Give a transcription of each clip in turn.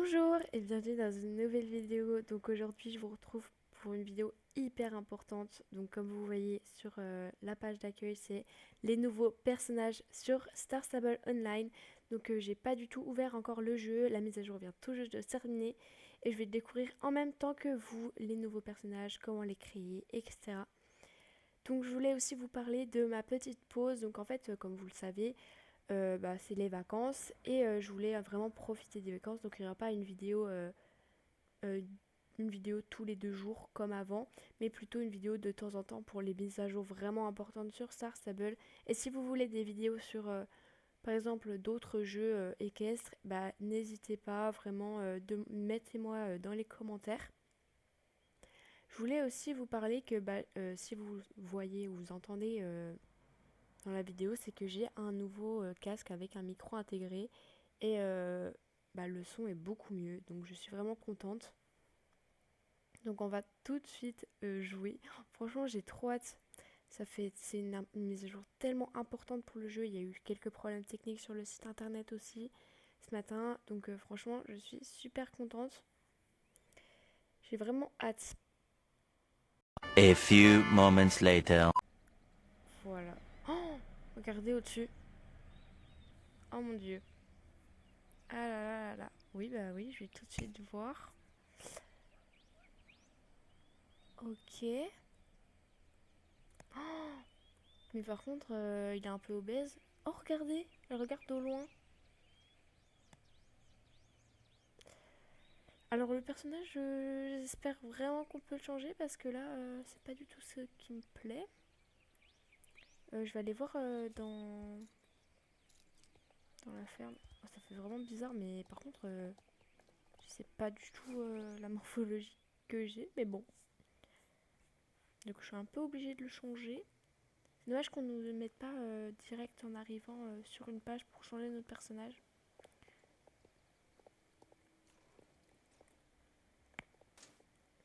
Bonjour et bienvenue dans une nouvelle vidéo. Donc aujourd'hui je vous retrouve pour une vidéo hyper importante. Donc comme vous voyez sur la page d'accueil, c'est les nouveaux personnages sur Star Stable Online. Donc j'ai pas du tout ouvert encore le jeu, la mise à jour vient tout juste de se terminer et je vais découvrir en même temps que vous les nouveaux personnages, comment les créer, etc. Donc je voulais aussi vous parler de ma petite pause. Donc en fait comme vous le savez, c'est les vacances et je voulais vraiment profiter des vacances, donc il n'y aura pas euh, une vidéo tous les 2 jours comme avant, mais plutôt une vidéo de temps en temps pour les mises à jour vraiment importantes sur Star Stable. Et si vous voulez des vidéos sur par exemple d'autres jeux équestres, n'hésitez pas vraiment, mettez-moi dans les commentaires. Je voulais aussi vous parler que si vous voyez ou vous entendez dans la vidéo, c'est que j'ai un nouveau casque avec un micro intégré et le son est beaucoup mieux, donc je suis vraiment contente. Donc on va tout de suite jouer. Franchement, j'ai trop hâte. C'est une mise à jour tellement importante pour le jeu. Il y a eu quelques problèmes techniques sur le site internet aussi ce matin, donc franchement, je suis super contente. J'ai vraiment hâte. A few moments later. Voilà. Oh, regardez au-dessus. Oh mon dieu. Ah là là là là. Oui, bah oui, je vais tout de suite voir. Ok. Mais par contre, il est un peu obèse. Oh, regardez, elle regarde au loin. Alors, le personnage, j'espère vraiment qu'on peut le changer parce que là, c'est pas du tout ce qui me plaît. Je vais aller voir dans la ferme. Oh, ça fait vraiment bizarre, mais par contre, je sais pas du tout la morphologie que j'ai, mais bon. Donc, je suis un peu obligée de le changer. C'est dommage qu'on ne nous mette pas direct en arrivant sur une page pour changer notre personnage.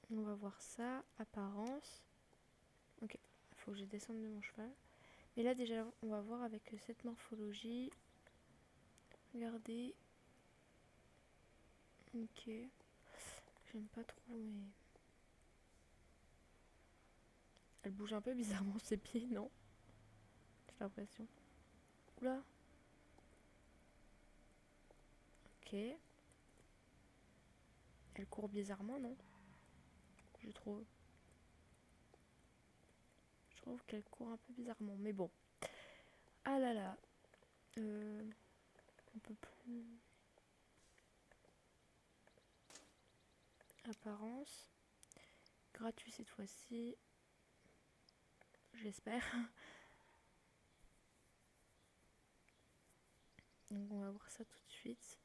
On va voir ça, apparence. Ok, il faut que je descende de mon cheval. Mais là déjà, on va voir avec cette morphologie. Regardez. Ok. J'aime pas trop, mais... Elle bouge un peu bizarrement ses pieds, non? J'ai l'impression. Oula. Ok. Elle court bizarrement, non? Je trouve. Je trouve qu'elle court un peu bizarrement, mais bon. Ah là là. On peut plus... Apparence. Gratuit cette fois-ci. J'espère. Donc on va voir ça tout de suite.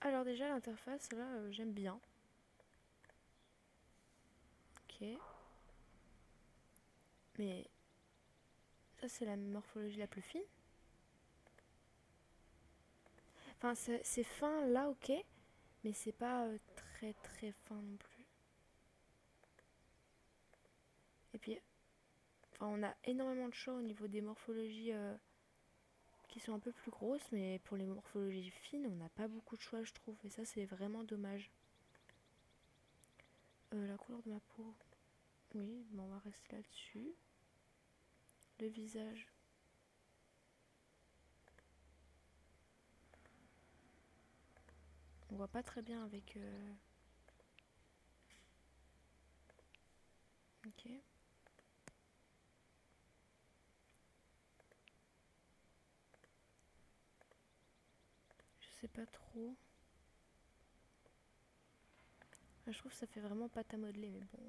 Alors déjà l'interface là j'aime bien. Ok. Mais ça c'est la morphologie la plus fine. Enfin c'est fin là ok. Mais c'est pas très très fin non plus. Et puis enfin on a énormément de choix au niveau des morphologies qui sont un peu plus grosses. Mais pour les morphologies fines on n'a pas beaucoup de choix je trouve. Et ça c'est vraiment dommage. La couleur de ma peau. Oui, bon, on va rester là-dessus. Le visage. On voit pas très bien avec... Ok. Je sais pas trop. Je trouve que ça fait vraiment pâte à modeler, mais bon.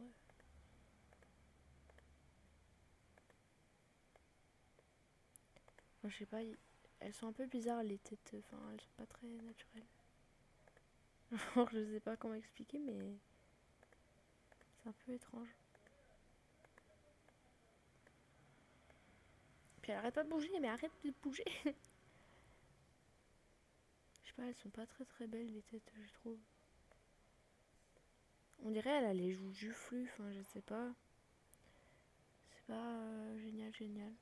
Enfin, je sais pas, elles sont un peu bizarres les têtes. Enfin, elles sont pas très naturelles. Genre, je sais pas comment expliquer, mais c'est un peu étrange. Puis elle arrête pas de bouger, mais arrête de bouger. Je sais pas, elles sont pas très très belles les têtes, je trouve. On dirait elle a les joues juflues, enfin, je sais pas. C'est pas génial, génial.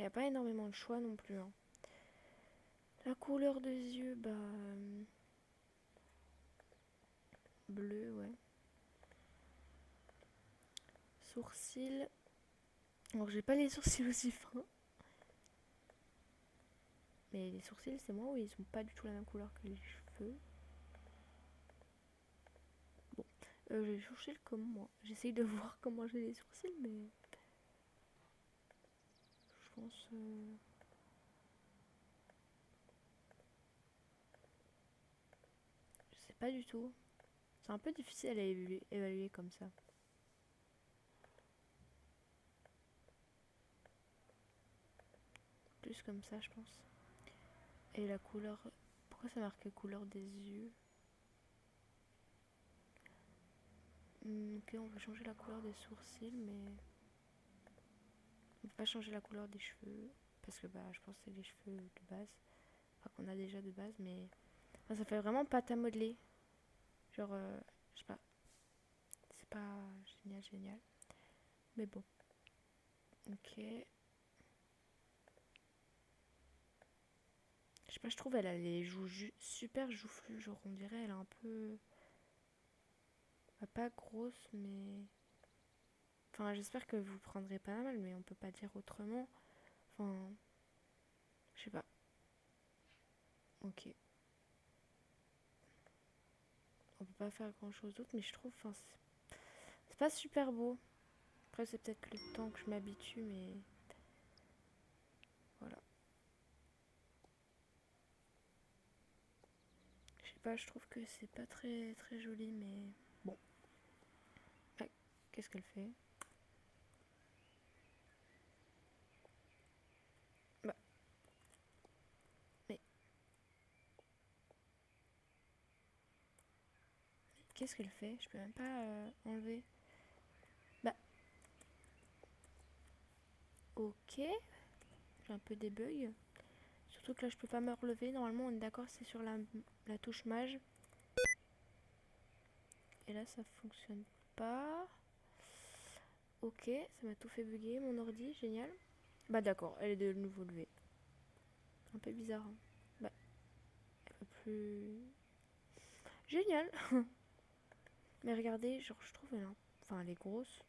n'y a pas énormément de choix non plus, hein. La couleur des yeux, bah... bleu, ouais. Sourcils. Alors, j'ai pas les sourcils aussi fins. Mais les sourcils, c'est moi où ils sont pas du tout la même couleur que les cheveux. Bon, j'ai les sourcils comme moi. J'essaye de voir comment j'ai les sourcils, mais... je pense... je sais pas du tout. C'est un peu difficile à évaluer comme ça. Plus comme ça, je pense. Et la couleur... pourquoi ça marque couleur des yeux? Ok, on peut changer la couleur des sourcils, mais... on peut pas changer la couleur des cheveux. Parce que bah, je pense que c'est les cheveux de base. Enfin, qu'on a déjà de base, mais... enfin, ça fait vraiment pâte à modeler. Genre, je sais pas. C'est pas génial, génial. Mais bon. Ok. Je sais pas, je trouve elle a les joues super joufflues. Genre, on dirait elle a un peu... bah, pas grosse, mais... enfin, j'espère que vous prendrez pas mal, mais on peut pas dire autrement. Enfin... je sais pas. Ok. On peut pas faire grand chose d'autre, mais je trouve... enfin, c'est pas super beau. Après, c'est peut-être le temps que je m'habitue, mais... voilà. Je sais pas, je trouve que c'est pas très très joli, mais... bon. Ah, qu'est-ce qu'elle fait? Bah... mais... qu'est-ce qu'elle fait? Je peux même pas enlever. Bah... ok. J'ai un peu des bugs. Surtout que là, je peux pas me relever. Normalement, on est d'accord, c'est sur la touche mage. Et là, ça fonctionne pas. Ok, ça m'a tout fait bugger, mon ordi, génial. Bah d'accord, elle est de nouveau levée. Un peu bizarre, hein. Bah, un peu plus... génial. Mais regardez, genre, je trouve elle, enfin, elle est grosse.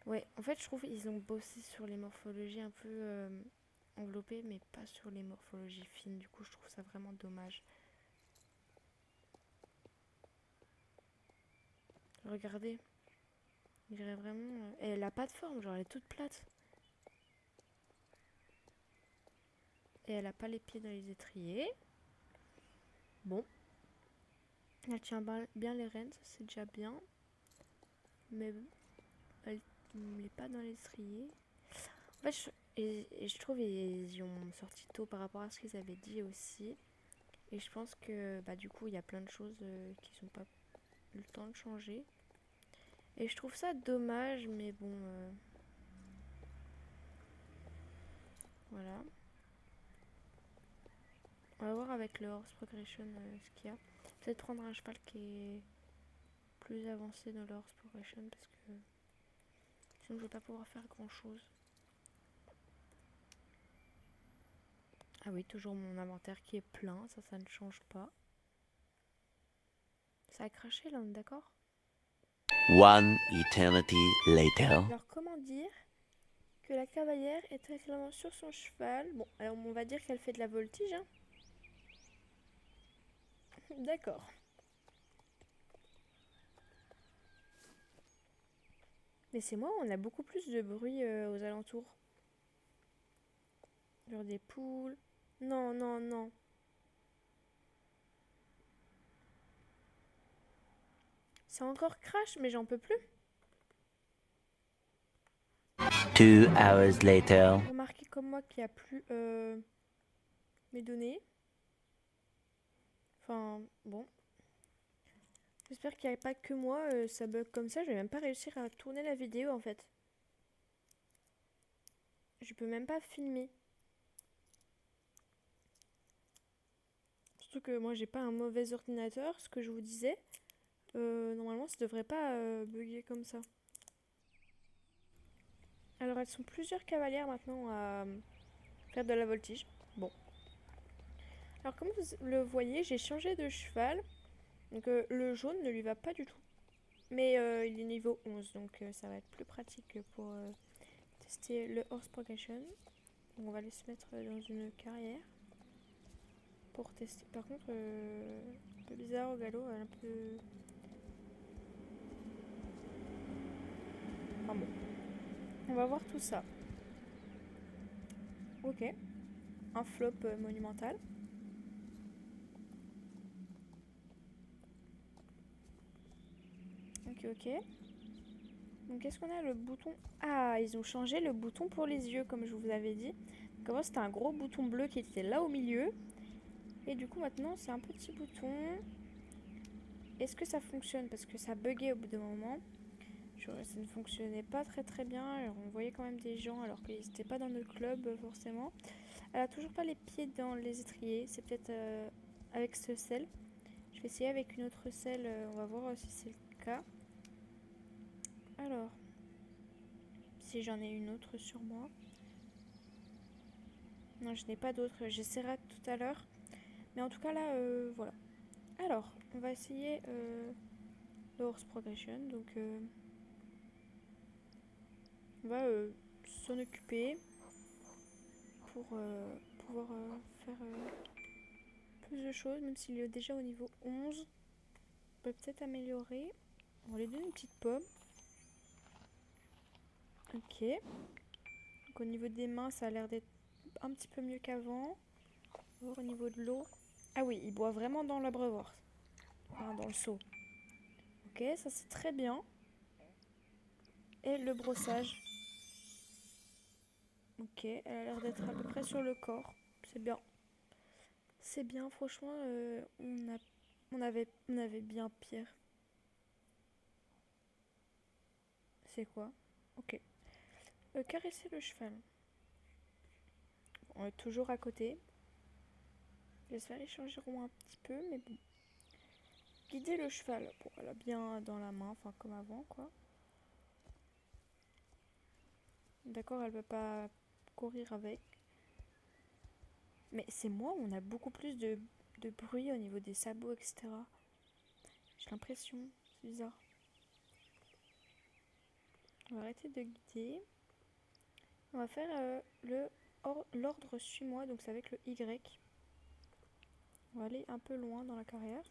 Ouais, en fait, je trouve ils ont bossé sur les morphologies un peu enveloppées, mais pas sur les morphologies fines. Du coup, je trouve ça vraiment dommage. Regardez, il dirait vraiment... et elle a pas de forme, genre, elle est toute plate. Et elle a pas les pieds dans les étriers. Bon. Elle tient bien les rênes, ça c'est déjà bien. Mais elle n'est pas dans les étriers. En fait, et je trouve ils ont sorti tôt par rapport à ce qu'ils avaient dit aussi. Et je pense que bah, du coup, il y a plein de choses qui n'ont pas eu le temps de changer. Et je trouve ça dommage, mais bon... voilà. On va voir avec le horse progression ce qu'il y a. Peut-être prendre un cheval qui est plus avancé dans le horse progression parce que sinon je vais pas pouvoir faire grand chose. Ah oui, toujours mon inventaire qui est plein, ça ne change pas. Ça a craché là, on est d'accord? One eternity later. Alors comment dire que la cavalière est très clairement sur son cheval? Bon, alors on va dire qu'elle fait de la voltige, hein. D'accord. Mais c'est moi, on a beaucoup plus de bruit aux alentours. Genre des poules. Non, non, non. C'est encore crash, mais j'en peux plus. 2 hours later. Remarquez comme moi qu'il n'y a plus mes données. Enfin, bon. J'espère qu'il n'y a pas que moi, ça bug comme ça. Je vais même pas réussir à tourner la vidéo en fait. Je peux même pas filmer. Surtout que moi j'ai pas un mauvais ordinateur, ce que je vous disais. Normalement ça devrait pas bugger comme ça. Alors elles sont plusieurs cavalières maintenant à faire de la voltige. Bon. Alors comme vous le voyez, j'ai changé de cheval. Donc le jaune ne lui va pas du tout. Mais il est niveau 11, donc ça va être plus pratique pour tester le horse progression. Donc, on va aller se mettre dans une carrière pour tester. Par contre, un peu bizarre au galop, un peu... Enfin bon, on va voir tout ça. Ok, un flop monumental. Ok, ok. Donc qu'est-ce qu'on a le bouton? Ah, ils ont changé le bouton pour les yeux, comme je vous avais dit. Donc avant, c'était un gros bouton bleu qui était là au milieu. Et du coup, maintenant, c'est un petit bouton. Est-ce que ça fonctionne? Parce que ça buguait au bout d'un moment. Ça ne fonctionnait pas très bien. Alors, on voyait quand même des gens alors qu'ils n'étaient pas dans notre club forcément. Elle a toujours pas les pieds dans les étriers. C'est peut-être avec ce sel. Je vais essayer avec une autre selle. On va voir si c'est le cas. Alors, si j'en ai une autre sur moi. Non, je n'ai pas d'autre. J'essaierai tout à l'heure. Mais en tout cas, là, voilà. Alors, on va essayer le horse progression. Donc, on va s'en occuper pour pouvoir faire plus de choses, même s'il est déjà au niveau 11. On peut peut-être améliorer. On va lui donner une petite pomme. Ok. Donc au niveau des mains, ça a l'air d'être un petit peu mieux qu'avant. Au niveau de l'eau. Ah oui, il boit vraiment dans l'abreuvoir. Enfin, dans le seau. Ok, ça c'est très bien. Et le brossage. Ok, elle a l'air d'être à peu près sur le corps. C'est bien. C'est bien, franchement, on avait bien pire. C'est quoi? Ok. Caresser le cheval. On est toujours à côté. J'espère qu'ils changeront un petit peu, mais bon. Guider le cheval. Bon, elle a bien dans la main, enfin comme avant, quoi. D'accord, elle ne veut pas courir avec. Mais c'est moi où on a beaucoup plus de bruit au niveau des sabots, etc. J'ai l'impression. C'est bizarre. On va arrêter de guider. On va faire l'ordre suis-moi, donc c'est avec le Y. On va aller un peu loin dans la carrière.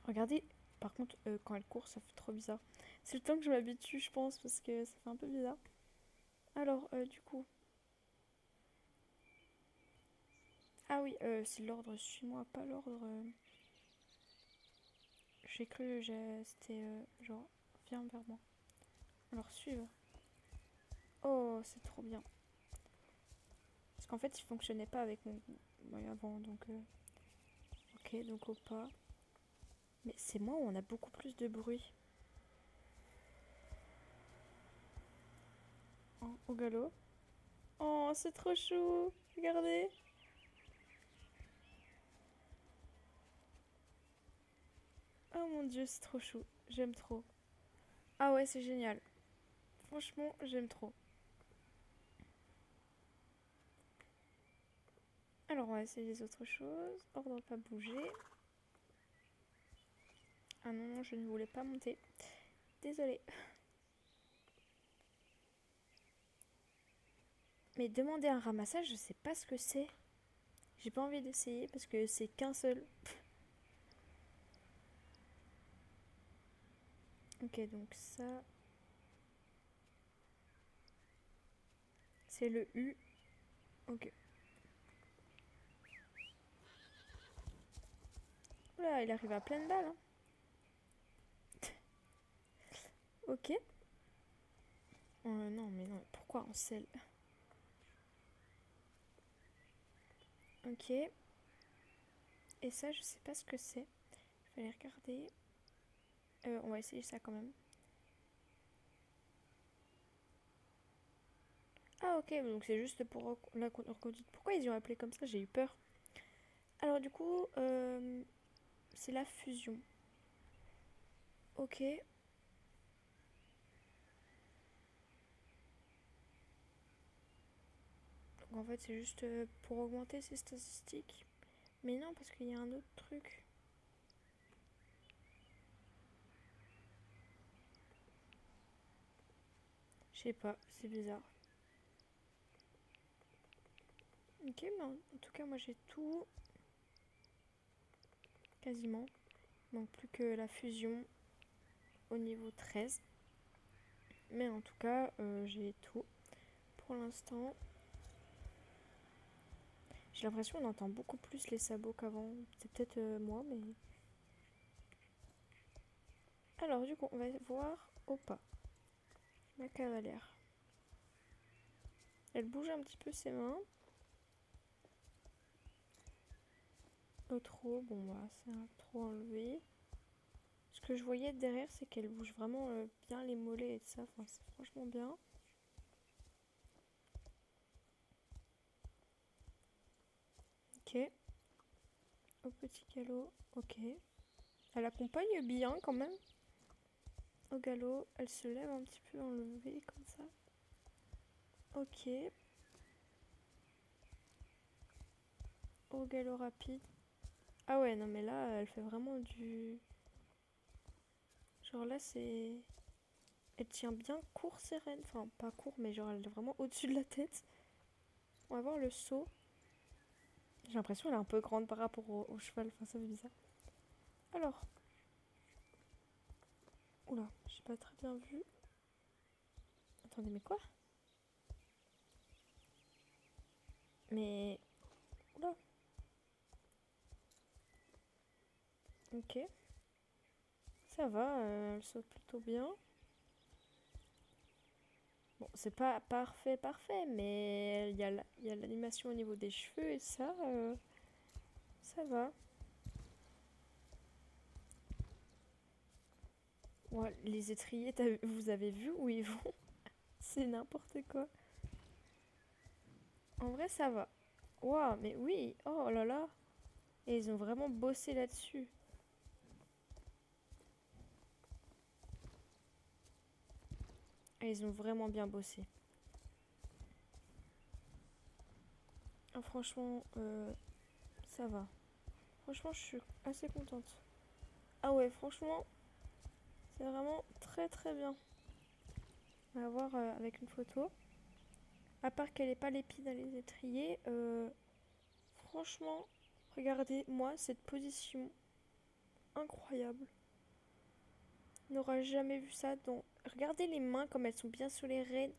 Regardez, par contre, quand elle court, ça fait trop bizarre. C'est le temps que je m'habitue, je pense, parce que ça fait un peu bizarre. Alors, du coup... Ah oui, c'est l'ordre suis-moi, pas l'ordre... J'ai cru, c'était genre, viens vers moi. Alors, suivre. Oh, c'est trop bien. Parce qu'en fait, il fonctionnait pas avec mon avant, donc... Ok, donc au pas. Mais c'est moi où on a beaucoup plus de bruit. Oh, au galop. Oh, c'est trop chou. Regardez. Oh mon dieu, c'est trop chou. J'aime trop. Ah ouais, c'est génial. Franchement, j'aime trop. Alors, on va essayer les autres choses. Ordre pas bouger. Ah non, non, je ne voulais pas monter. Désolée. Mais demander un ramassage, je sais pas ce que c'est. J'ai pas envie d'essayer parce que c'est qu'un seul. Ok, donc ça, c'est le U. Ok. Oula, il arrive à pleine balle. Hein. Ok. Non, mais non, pourquoi on selle? Ok. Et ça, je sais pas ce que c'est. Je vais aller regarder. On va essayer ça quand même. Ah ok, donc c'est juste pour la reconduite. Pourquoi ils ont appelé comme ça? J'ai eu peur. Alors du coup, c'est la fusion. Ok. En fait, c'est juste pour augmenter ses statistiques. Mais non, parce qu'il y a un autre truc. Je sais pas, c'est bizarre. Ok, mais en tout cas, moi j'ai tout. Quasiment. Il manque plus que la fusion au niveau 13. Mais en tout cas, j'ai tout pour l'instant. J'ai l'impression qu'on entend beaucoup plus les sabots qu'avant. C'est peut-être moi, mais... Alors, du coup, on va voir au pas. Ma cavalière. Elle bouge un petit peu ses mains. Au trop, bon, bah, c'est un trop enlevé. Ce que je voyais derrière, c'est qu'elle bouge vraiment bien les mollets et tout ça. Enfin, c'est franchement bien. Ok. Au petit galop, ok. Elle accompagne bien quand même. Au galop, elle se lève un petit peu enlevée comme ça. Ok. Au galop rapide. Ah ouais, non mais là, elle fait vraiment du... Genre là, c'est... Elle tient bien court ses rênes. Enfin, pas court, mais genre elle est vraiment au-dessus de la tête. On va voir le saut. J'ai l'impression qu'elle est un peu grande par rapport au cheval. Enfin, ça fait bizarre. Alors. Oula, j'ai pas très bien vu. Attendez, mais quoi? Mais... Oula. Ok. Ça va, elle saute plutôt bien. Bon, c'est pas parfait, parfait, mais il y a l'animation au niveau des cheveux et ça va. Ouais, les étriers, vous avez vu où ils vont? C'est n'importe quoi. En vrai, ça va. Waouh, mais oui, oh là là. Et ils ont vraiment bossé là-dessus. Et ils ont vraiment bien bossé. Ah, franchement, ça va. Franchement, je suis assez contente. Ah ouais, franchement, c'est vraiment très très bien. On va voir avec une photo. À part qu'elle n'ait pas les pieds dans les étriers, franchement, regardez-moi cette position incroyable. On n'aura jamais vu ça. Regardez les mains comme elles sont bien sous les rênes.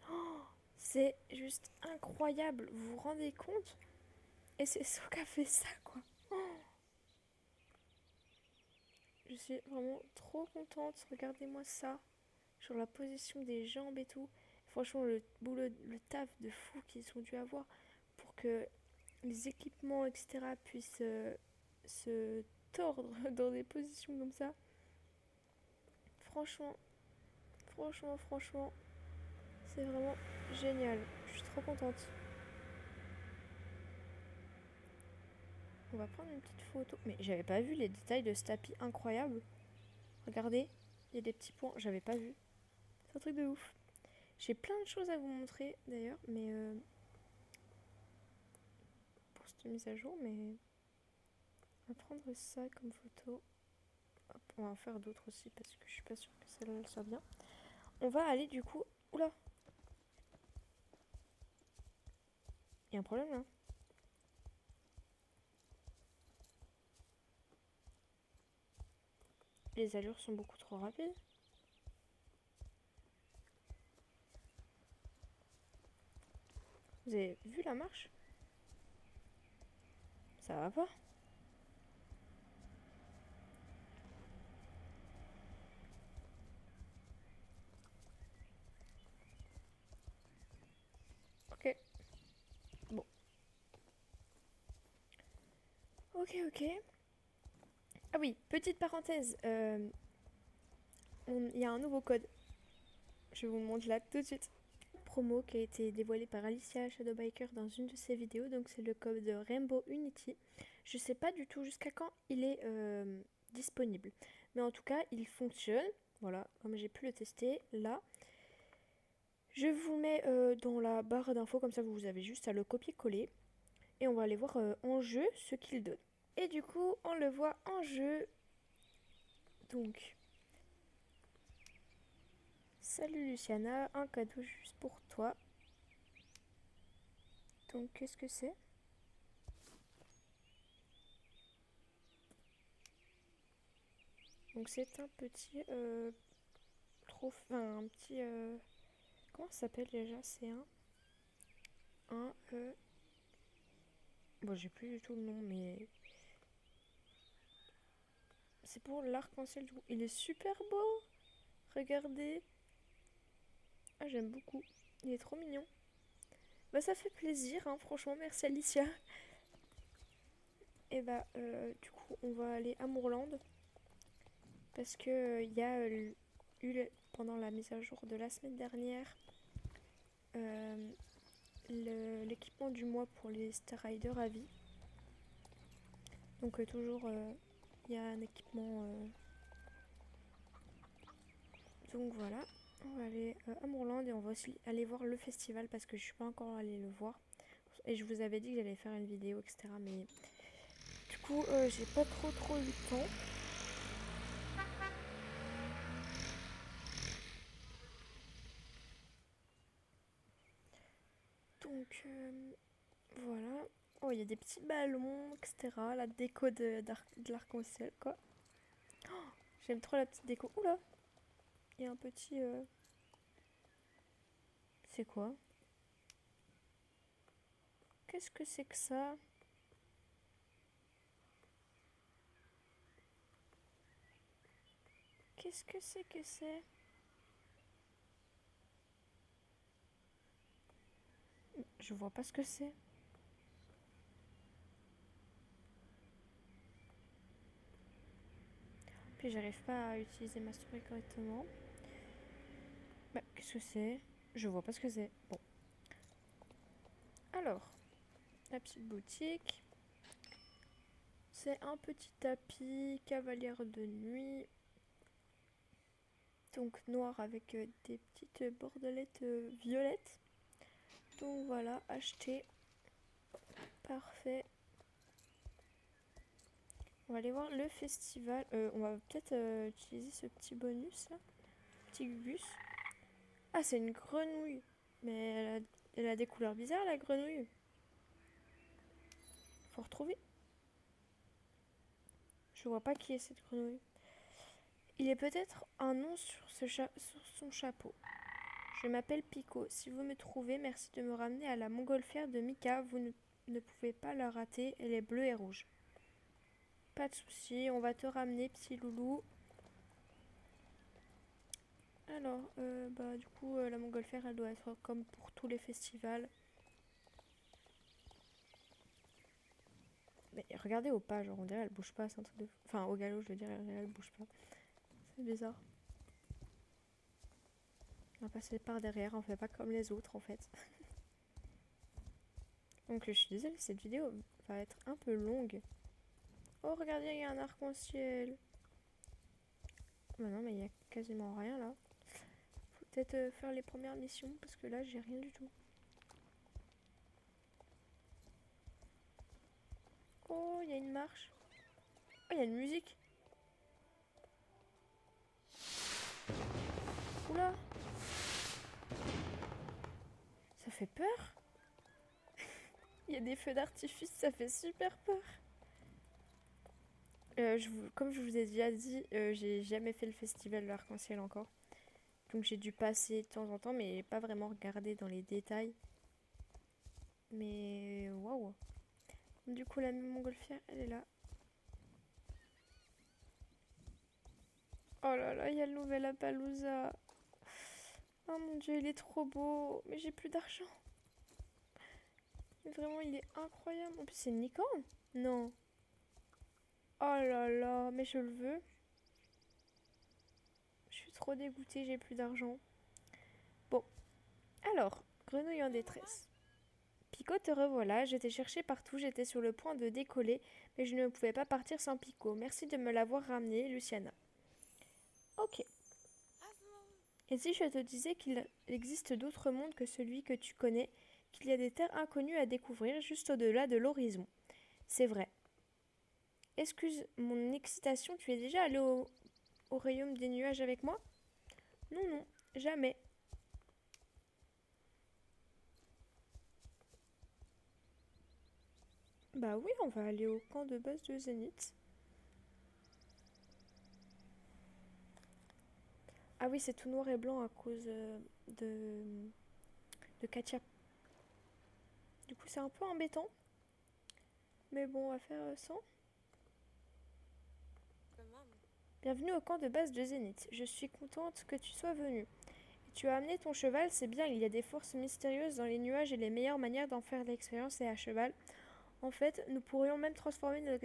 Oh, c'est juste incroyable. Vous vous rendez compte? Et c'est ça qui a fait ça, quoi. Je suis vraiment trop contente. Regardez-moi ça. Sur la position des jambes et tout. Franchement, le boulot, le taf de fou qu'ils ont dû avoir pour que les équipements, etc., puissent se tordre dans des positions comme ça. Franchement, franchement, c'est vraiment génial. Je suis trop contente. On va prendre une petite photo. Mais j'avais pas vu les détails de ce tapis incroyable. Regardez, il y a des petits points. J'avais pas vu. C'est un truc de ouf. J'ai plein de choses à vous montrer d'ailleurs, mais pour cette mise à jour, mais on va prendre ça comme photo. Hop, on va en faire d'autres aussi parce que je suis pas sûre que celle-là soit bien. On va aller du coup. Oula! Il y a un problème là? Les allures sont beaucoup trop rapides. Vous avez vu la marche? Ça va pas? Ok. Bon. Ok. Ah oui, petite parenthèse. Il y a un nouveau code. Je vous montre là tout de suite. Promo qui a été dévoilé par Alicia Shadowbiker dans une de ses vidéos. Donc c'est le code de Rainbow Unity. Je sais pas du tout jusqu'à quand il est disponible. Mais en tout cas, il fonctionne. Voilà, comme j'ai pu le tester là. Je vous le mets dans la barre d'infos, comme ça vous avez juste à le copier-coller. Et on va aller voir en jeu ce qu'il donne. Et du coup, on le voit en jeu. Donc, salut Luciana, un cadeau juste pour toi. Donc, qu'est-ce que c'est? Donc, c'est un petit un petit comment ça s'appelle déjà? C'est un bon, j'ai plus du tout le nom, mais c'est pour l'arc-en-ciel du coup. Il est super beau. Regardez. Ah, j'aime beaucoup. Il est trop mignon. Bah, ça fait plaisir, hein, franchement. Merci Alicia. Et bah, du coup, on va aller à Moorland. Parce que il y a pendant la mise à jour de la semaine dernière, euh, l'équipement du mois pour les Star Rider à vie. Donc, toujours, il y a un équipement. Donc, voilà. On va aller à Moorland et on va aussi aller voir le festival parce que je suis pas encore allée le voir. Et je vous avais dit que j'allais faire une vidéo, etc. Mais du coup, j'ai pas trop eu le temps. Donc, voilà. Oh, il y a des petits ballons, etc. La déco de l'arc-en-ciel, quoi. J'aime trop la petite déco. Oula, il y a un petit... C'est quoi? Qu'est-ce que c'est que ça? Qu'est-ce que c'est que c'est? Je vois pas ce que c'est. Puis j'arrive pas à utiliser ma souris correctement. Bah, qu'est-ce que c'est? Je vois pas ce que c'est. Bon. Alors, la petite boutique. C'est un petit tapis cavalière de nuit. Donc noir avec des petites bordelettes violettes. Donc voilà, acheté. Parfait. On va aller voir le festival. On va peut-être utiliser ce petit bonus là. Petit gugus. Ah, c'est une grenouille. Mais elle a des couleurs bizarres, la grenouille. Faut retrouver. Je vois pas qui est cette grenouille. Il est peut-être un nom sur son chapeau. Je m'appelle Pico. Si vous me trouvez, merci de me ramener à la montgolfière de Mika. Vous ne pouvez pas la rater. Elle est bleue et rouge. Pas de souci, on va te ramener, petit loulou. Alors, bah du coup, la montgolfière, elle doit être comme pour tous les festivals. Mais regardez au pas, genre on dirait elle bouge pas, c'est un truc de... Enfin, au galop, je veux dire, elle bouge pas. C'est bizarre. On va passer par derrière, on fait pas comme les autres en fait. Donc je suis désolée, cette vidéo va être un peu longue. Oh, regardez, il y a un arc-en-ciel. Bah non, mais il y a quasiment rien là. Faut peut-être faire les premières missions parce que là, j'ai rien du tout. Oh, il y a une marche. Oh, il y a une musique. Oula. Ça fait peur. Il y a des feux d'artifice, ça fait super peur. Comme je vous ai déjà dit, j'ai jamais fait le festival de l'arc-en-ciel encore. Donc j'ai dû passer de temps en temps, mais pas vraiment regarder dans les détails. Mais waouh. Du coup, la montgolfière, elle est là. Oh là là, il y a le nouvel Appaloosa. Oh mon dieu, il est trop beau. Mais j'ai plus d'argent. Mais vraiment, il est incroyable. En plus, c'est une licorne? Non. Oh là là, mais je le veux. Je suis trop dégoûtée, j'ai plus d'argent. Bon, alors, grenouille en détresse. Pico, te revoilà. Je t'ai cherché partout, j'étais sur le point de décoller, mais je ne pouvais pas partir sans Pico. Merci de me l'avoir ramené, Luciana. Ok. Et si je te disais qu'il existe d'autres mondes que celui que tu connais, qu'il y a des terres inconnues à découvrir juste au-delà de l'horizon? C'est vrai. Excuse mon excitation, tu es déjà allé au royaume des nuages avec moi? Non, non, jamais. Bah oui, on va aller au camp de base de Zénith. Ah oui, c'est tout noir et blanc à cause de, de Katia. Du coup, c'est un peu embêtant. Mais bon, on va faire sans. Bienvenue au camp de base de Zénith. Je suis contente que tu sois venu. Tu as amené ton cheval, c'est bien, il y a des forces mystérieuses dans les nuages et les meilleures manières d'en faire l'expérience est à cheval. En fait, nous pourrions même transformer notre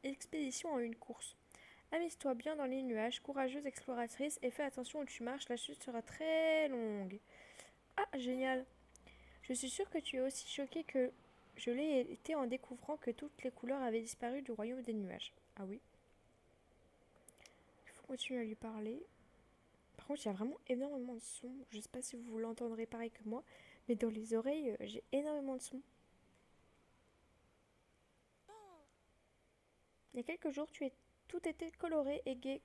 expédition en une course. Amuse-toi bien dans les nuages, courageuse exploratrice, et fais attention où tu marches, la chute sera très longue. Ah, génial. Je suis sûre que tu es aussi choquée que je l'ai été en découvrant que toutes les couleurs avaient disparu du royaume des nuages. Ah oui. Il faut continuer à lui parler. Par contre, il y a vraiment énormément de sons. Je ne sais pas si vous l'entendrez pareil que moi, mais dans les oreilles, j'ai énormément de sons. Il y a quelques jours, tout était coloré et gai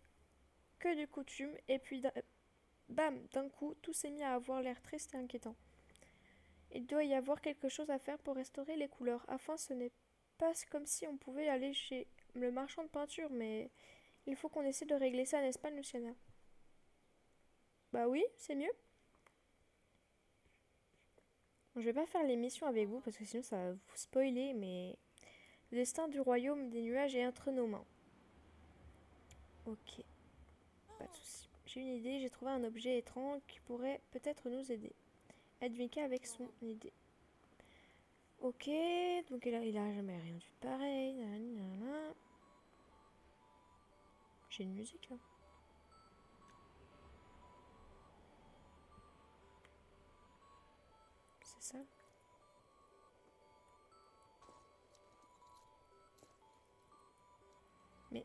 que de coutume, et puis bam, d'un coup, tout s'est mis à avoir l'air triste et inquiétant. Il doit y avoir quelque chose à faire pour restaurer les couleurs. Enfin, ce n'est pas comme si on pouvait aller chez le marchand de peinture, mais il faut qu'on essaie de régler ça, n'est-ce pas, Luciana? Bah oui, c'est mieux. Je vais pas faire l'émission avec vous parce que sinon ça va vous spoiler, mais le destin du royaume des nuages est entre nos mains. Ok, pas de soucis. J'ai une idée, j'ai trouvé un objet étrange qui pourrait peut-être nous aider. Edwika avec son idée. Ok, donc il a jamais rien vu de pareil. J'ai une musique là. C'est ça. Mais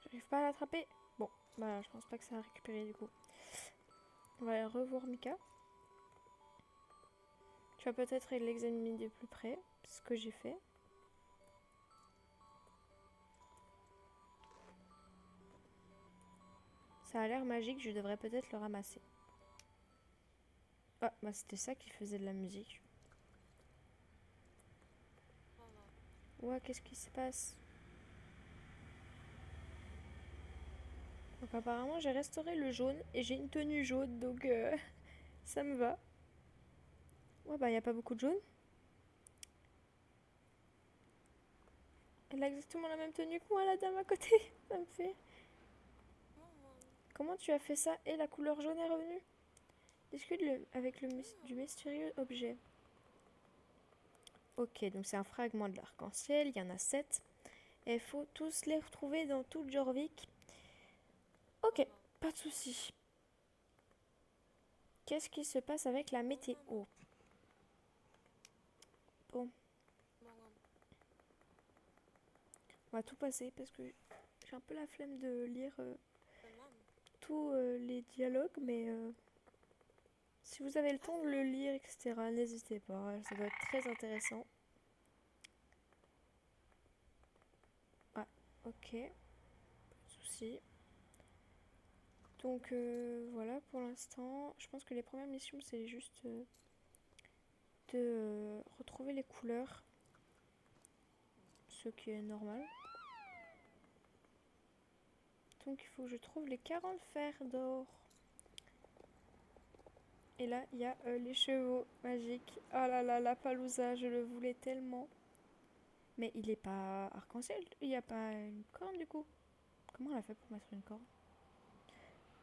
j'arrive pas à l'attraper. Bon, bah je pense pas que ça va récupérer du coup. On va revoir Mika. Tu vas peut-être l'examiner de plus près, ce que j'ai fait. Ça a l'air magique, je devrais peut-être le ramasser. Ah, bah c'était ça qui faisait de la musique. Ouais, qu'est-ce qui se passe? Donc apparemment j'ai restauré le jaune et j'ai une tenue jaune, donc ça me va. Ouais, bah y a pas beaucoup de jaune. Elle a exactement la même tenue que moi, la dame à côté. Ça me fait. Comment tu as fait ça? Et la couleur jaune est revenue? Discute avec du mystérieux objet. Ok, donc c'est un fragment de l'arc-en-ciel, il y en a 7. Et il faut tous les retrouver dans toute Jorvik. Ok, pas de soucis. Qu'est-ce qui se passe avec la météo? Bon, on va tout passer parce que j'ai un peu la flemme de lire tous les dialogues, mais si vous avez le temps de le lire, etc., n'hésitez pas, ça va être très intéressant. Ah, ok, pas de soucis. Donc voilà, pour l'instant, je pense que les premières missions, c'est juste de retrouver les couleurs, ce qui est normal. Donc il faut que je trouve les 40 fers d'or. Et là, il y a les chevaux magiques. Oh là là, la Palouza, je le voulais tellement. Mais il est pas arc-en-ciel, il n'y a pas une corne du coup. Comment on a fait pour mettre une corne?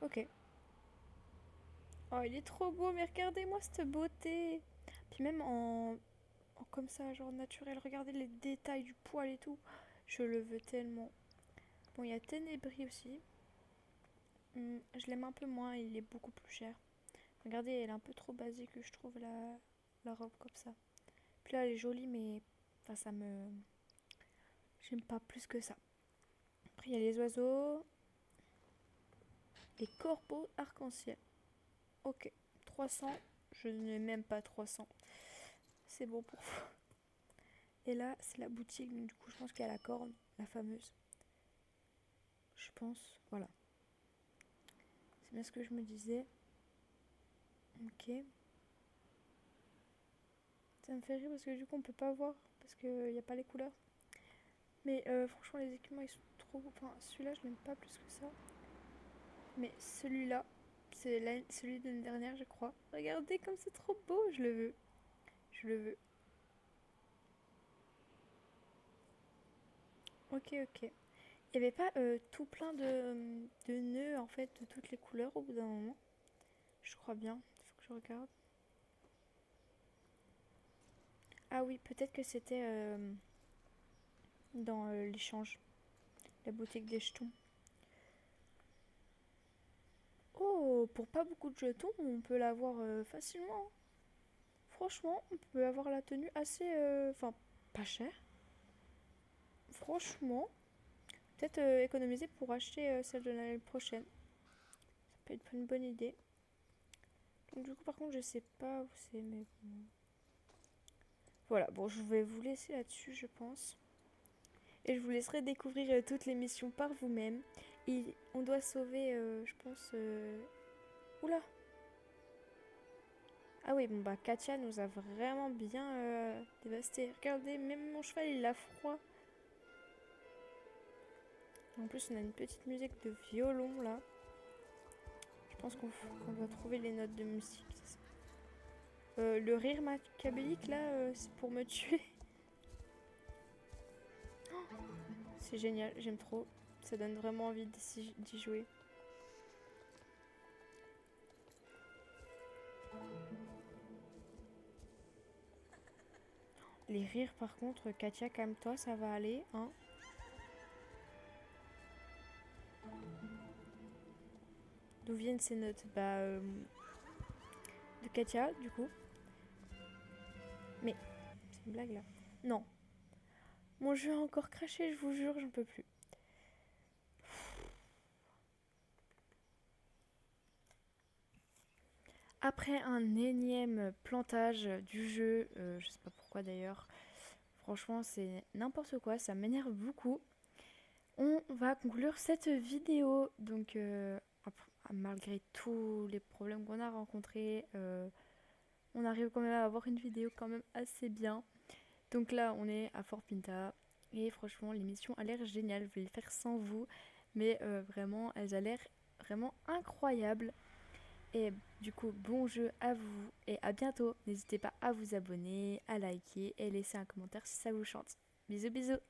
Ok. Oh, il est trop beau, mais regardez-moi cette beauté. Puis même comme ça, genre naturel, regardez les détails du poil et tout. Je le veux tellement. Bon, il y a Ténébris aussi. Je l'aime un peu moins, il est beaucoup plus cher. Regardez, elle est un peu trop basique, je trouve, la robe comme ça. Puis là, elle est jolie, mais enfin, J'aime pas plus que ça. Après, il y a les oiseaux. Les corbeaux arc-en-ciel. Ok, 300. Je n'ai même pas 300. C'est bon pour vous. Et là, c'est la boutique. Donc, du coup, je pense qu'il y a la corne, la fameuse. Je pense, voilà. C'est bien ce que je me disais. Ok. Ça me fait rire parce que du coup, on peut pas voir. Parce qu'il n'y a pas les couleurs. Mais franchement, les équipements, ils sont trop beaux. Enfin, celui-là, je n'aime pas plus que ça. Mais celui-là, c'est celui de l'année dernière, je crois. Regardez comme c'est trop beau. Je le veux. Je le veux. Ok, ok. Il n'y avait pas tout plein de nœuds, en fait, de toutes les couleurs au bout d'un moment. Je crois bien. Il faut que je regarde. Ah oui, peut-être que c'était dans l'échange. La boutique des jetons. Oh, pour pas beaucoup de jetons, on peut l'avoir facilement. Franchement, on peut avoir la tenue assez... Enfin, pas cher. Franchement, peut-être économiser pour acheter celle de l'année prochaine. Ça peut être une bonne idée. Donc du coup, par contre, je sais pas où c'est, mais bon. Voilà, bon, je vais vous laisser là-dessus, je pense. Et je vous laisserai découvrir toutes les missions par vous-même. Et on doit sauver, je pense... Oula! Ah oui, bon bah Katia nous a vraiment bien dévasté. Regardez, même mon cheval, il a froid. En plus, on a une petite musique de violon, là. Je pense qu'on doit trouver les notes de musique. Le rire machiavélique, là, c'est pour me tuer. C'est génial, j'aime trop. Ça donne vraiment envie d'y jouer. Les rires, par contre, Katia, calme-toi, ça va aller, hein. D'où viennent ces notes? Bah, de Katia, du coup. Mais, c'est une blague, là. Non. Mon jeu a encore craché, je vous jure, j'en peux plus. Après un énième plantage du jeu, je sais pas pourquoi d'ailleurs, franchement c'est n'importe quoi, ça m'énerve beaucoup. On va conclure cette vidéo, donc malgré tous les problèmes qu'on a rencontrés, on arrive quand même à avoir une vidéo quand même assez bien. Donc là on est à Fort Pinta et franchement l'émission a l'air géniale, je vais le faire sans vous, mais vraiment elle a l'air vraiment incroyable. Et du coup, bon jeu à vous et à bientôt. N'hésitez pas à vous abonner, à liker et laisser un commentaire si ça vous chante. Bisous bisous.